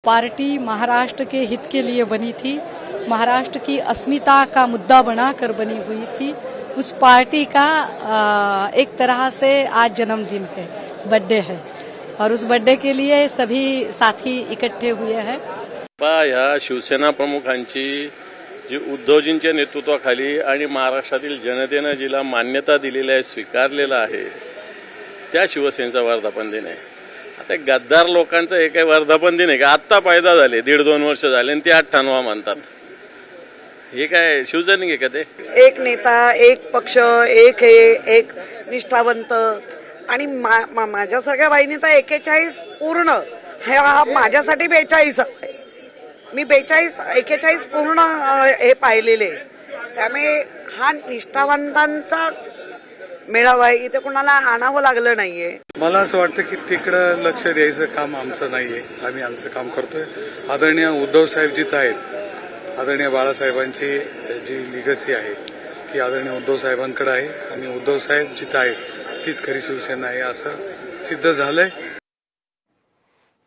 Party Maharashtra के हित के लिए बनी थी, महाराष्ट्र की अस्मिता का मुद्दा बनाकर बनी हुई थी। उस पार्टी का एक तरह से आज जन्मदिन है, बर्थडे है, और उस बर्थडे के लिए सभी साथी इकट्ठे हुए हैं। ह्या शिवसेना प्रमुखांची जी उद्धवजींच्या नेतृत्वाखाली आणि महाराष्ट्रातील जनतेने जिला मान्यता दिलेली आहे, स्वीकारलेला आहे, त्या शिवसेनेचा वर्धापन दिन आहे। आता गद्दार लोकांचं हे काही वर्धापन दिन आहे का? आत्ता पैदा झाले, 1.5-2 वर्ष झाले आणि ते 98 म्हणतात। हे काय शिवसैनिक आहे का ते? एक नेता, एक पक्ष, एक निष्ठावंत आणि माझ्यासारख्या बाईंचा 41 पूर्ण, हा माझ्यासाठी 42 आहे। मी 41 पूर्ण हे पाहिलेले, त्यामुळे हा निष्ठावंतांचा मेळावा इथे कोणाला आणावं लागलं नाहीये। मला असं वाटतं की तिकडं लक्ष द्यायचं काम आमचं नाहीये, आम्ही आमचं काम करतोय। आदरणीय उद्धव साहेब जिथं आहेत, आदरणीय बाळासाहेबांची जी लिगसी आहे ती आदरणीय उद्धव साहेबांकडे आहे आणि उद्धव साहेब जिथं आहेत तीच खरी शिवसेना आहे असं सिद्ध झालंय।